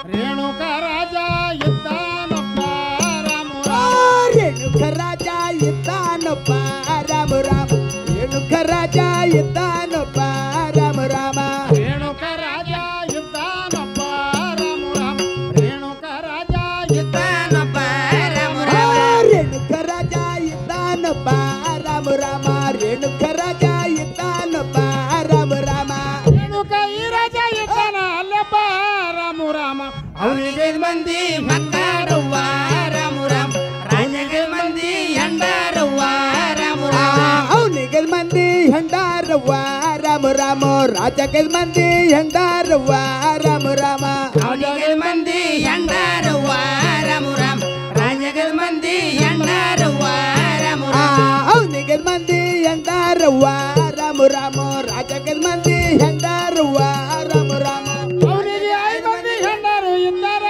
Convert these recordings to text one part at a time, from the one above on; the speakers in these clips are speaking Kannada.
ರೇಣುಕ ರಾಜ ಇದ್ದಾನಪ್ಪ ರಾಮ ರೇಣುಕ ರಾಜ ಇದ್ದಾನಪ್ಪ ರಾಮ ರಾಮ ರೇಣುಕ ರಾಜ ಇದ್ದಾನಪ್ಪ ರಾಮ ರಾಮ ರೇಣುಕ ರಾಜ ಇದ್ದಾನಪ್ಪ ರಾಮ ರಾಮ ರೇಣುಕ ರಾಜ ಇದ್ದಾನಪ್ಪ ರಾಮ ರಾಮ ರೇಣುಕ ರಾಜ ಇದ್ದಾನಪ್ಪ ರಾಮ ರಾಮ ರೇಣುಕ ರಾಜ ಇದ್ದಾನಪ್ಪ ರಾಮ ರಾಮ ರೇಣುಕ ಈ ರಾಜ ಇದ್ದಾನ ಅಲ್ಲಪ್ಪ ರಾಮ ರಾಮ ಅವನಿಗೆ ಮಂದಿ ಮಕ್ಕಳವ್ವ ರಾಮ ರಾಮ ರಾಜಗೆ ಮಂದಿ ಹೆಂಡರವ್ವ ರಾಮ ರಾಮ ಅವನಿಗೆ ಮಂದಿ ಹೆಂಡಾರವ್ವ ರಾಮ ರಾಮ ರಾಜಗೆ ಮಂದಿ ಹೆಂಡಾರವ್ವ ರಾಮ ರಾಮ ಅವನಿಗೆ ಮಂದಿ ಹೆಂಡರವ್ವ ರಾಮ ರಾಮ ರಾಜಗೆ ಮಂದಿ ಹೆಂಡರವ್ವ ರಾಮ ರಾಮ ಅವನಿಗೆ ಮಂದಿ ಹೆಂಡಾರವ್ವ ರಾಮ ರಾಮ ರಾಜಗೆ ಮಂದಿ ಹೆಂಡಾರವ್ವ ರಾಮ ರಾಮ ಅವನಿಗೆ 5 ಮಂದಿ ಹೆಂಡರು ಇದ್ದಾರ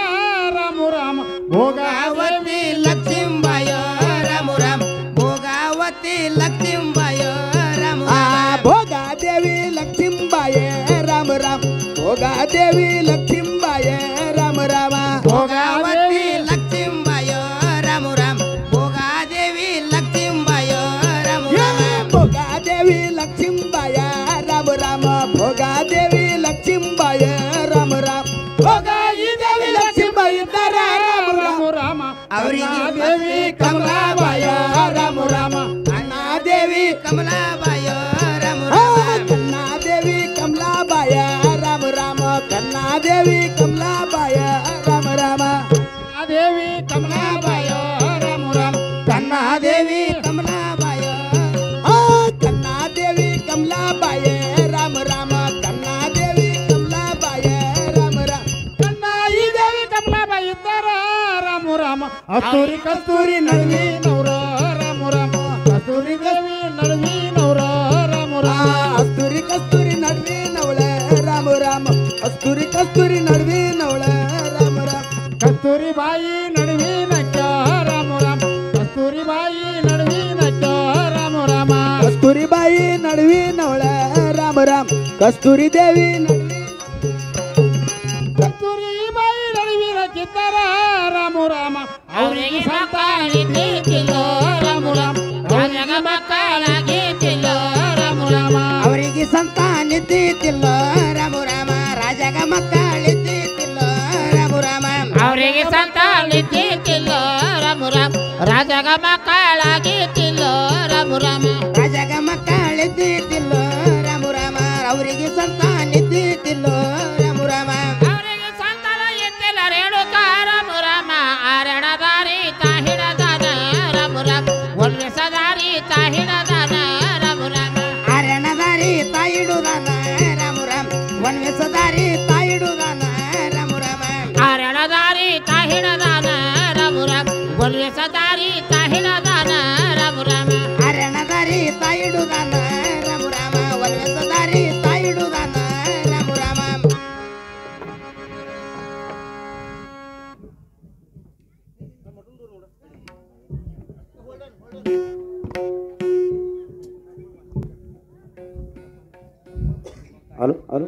ರಾಮ ರಾಮ ಭೋಗಾವತಿ ಲಕ್ಷ್ಮೀಬಾಯ ರಾಮ ರಾಮ ಭೋಗಾವತಿ ಲಕ್ಷ್ಮೀಬಾಯ ರಾಮ ರಾಮ ಭೋಗಾದೇವಿ ಲಕ್ಷ್ಮೀಬಾಯ ರಾಮ ರಾಮ ಭೋಗಾದೇವಿ ಲಕ್ಷ್ಮೀಬಾಯ ರಾಮ ರಾಮ ಭೋಗಾವತಿ ಲಕ್ಷ್ಮೀಬಾಯ ರಾಮ ರಾಮ ಭೋಗಾದೇವಿ ಲಕ್ಷ್ಮೀಬಾಯ ರಾಮ ರಾಮ ಭೋಗಾದೇವಿ ಲಕ್ಷ್ಮೀಬಾಯ ರಾಮ ರಾಮ ಭೋಗಾದೇವಿ ಲಕ್ಷ್ಮೀಬಾಯ ರಾಮ ರಾಮ ಭೋಗ ಈ ದೇವಿ ಲಕ್ಷ್ಮೀಬಾಯಿ ಇದ್ದಾರ ರಾಮ ರಾಮ ರಾಮ ಅವರಿಗೆ ದೇವಿ ಕಮಲಾಬಾಯ ರಾಮ ರಾಮ ದೇವಿ ಕಮಲಾಬಾಯ ರಾಮ ಕನ್ನಾದೇವಿ ಕಮಲಾಬಾಯ ರಾಮ ರಾಮ ಕನ್ನಾದೇವಿ ಕಮಲಾಬಾಯ ರಾಮ ರಾಮ ದೇವಿ ಕಮಲಾಬಾಯ ರಾಮ ರಾಮ ಕನ್ನಾದೇವಿ ಕಮಲಾಬಾಯ ಕನ್ನಾದೇವಿ ಕಮಲಾಬಾಯ ರಾಮ ರಾಮ ಕನ್ನಾದೇವಿ ಕಮಲಾಬಾಯ ರಾಮ ರಾಮ ಕನ್ನ ಈ ದೇವಿ ಕಮಲಾಬಾಯಿ ಇದ್ದಾರ ರಾಮ ರಾಮ ಕಸ್ತೂರಿ ಕಸ್ತೂರಿ ನಡುವಿನವ್ರ ರಾಮ ರಾಮ ಕಸ್ತೂರಿ ದೇವಿ ನಡುವಿನವ್ರ ರಾಮ ರಾಮ ಕಸ್ತೂರಿ ಕಸ್ತೂರಿ ನಡುವಿನವಳ ರಾಮ ರಾಮ ಕಸ್ತೂರಿ ಕಸ್ತೂರಿ ನಡುವಿನವಳ ರಾಮ ರಾಮ ಕಸ್ತೂರಿ ಬಾಯಿ ನಡುವಿನ ರಾಮ ರಾಮ ಕಸ್ತೂರಿ ಬಾಯಿ ನಡುವಿನ ರಾಮ ರಾಮ ಕಸ್ತೂರಿ ಬಾಯಿ ನಡುವಿನವಳ ರಾಮ ರಾಮ ಕಸ್ತೂರಿ ದೇವಿ ಕಸ್ತೂರಿ ಬಾಯಿ ನಡುವಿನ ಕಿತ್ತಾರ ರಾಮ ರಾಮ ಅವರಿಗೆ ಸಂತಾನಿದ್ದಿಲ್ಲ ರಾಮ ರಾಮ ರಾಜಗ ಮಕ್ಕಳಾಗಿದ್ದಿಲ್ಲ ರಾಮ ರಾಮ ಅವರಿಗೆ ಸಂತಾನಿದ್ದಿಲ್ಲ ರಾಮ ರಾಮ ರಾಜಗ ಮಕ್ಕಳಿದ್ದಿಲ್ಲ ರಾಮ ರಾಮ ಅವರಿಗೆ ಸಂತಾನಿದ್ದಿಲ್ಲ ರಾಮ ರಾಮ ರಾಜಗ ಮಕ್ಕಳಾಗಿದ್ದಿಲ್ಲ ರಾಮ ರಾಮ ರಾಜಗ ಮಕ್ಕಳಿದ್ದಿಲ್ಲ ರಾಮ ರಾಮ ಅವರಿಗೆ ಸಂತಾನಿದ್ದಿಲ್ಲ ರಾಮ ರಾಮ ಅವರಿಗೆ ಸಂತಾನ ಎತ್ತಿಲ್ಲ ರೇಣುಕ ರಾಮ ರಾಮ ಆರಣದಾರಿ ತಾಹಿಡದಾನ ರಾಮ ರಾಮ ಒಳ್ಳೆ ಸದಾರಿ ತಾಹಿಡದಾನ ರಾಮ ರಾಮ ಅರಣದಾರಿ ತಾಯಿಡುದಾನ ರಾಮ ರಾಮ ವನ್ವೇಷದಾರಿ ತಾಯಿಡುದಾನ ರಾಮ ರಾಮ ಆರಣದಾರಿ ತಾಹಿಡದಾನ ರಾಮ ರಾಮ ಒಳ್ಳೆ ಸದಾರಿ ತಾಹಿಡದಾನ ರಾಮ ರಾಮ ಅರಣದಾರಿ ತಾಯಿಡುದಾನ ರಾಮ ರಾಮ ವನ್ವೇಷದಾರಿ ತಾಯಿಡುದಾನ ರಾಮ ರಾಮ ಹಲೋ ಹಲೋ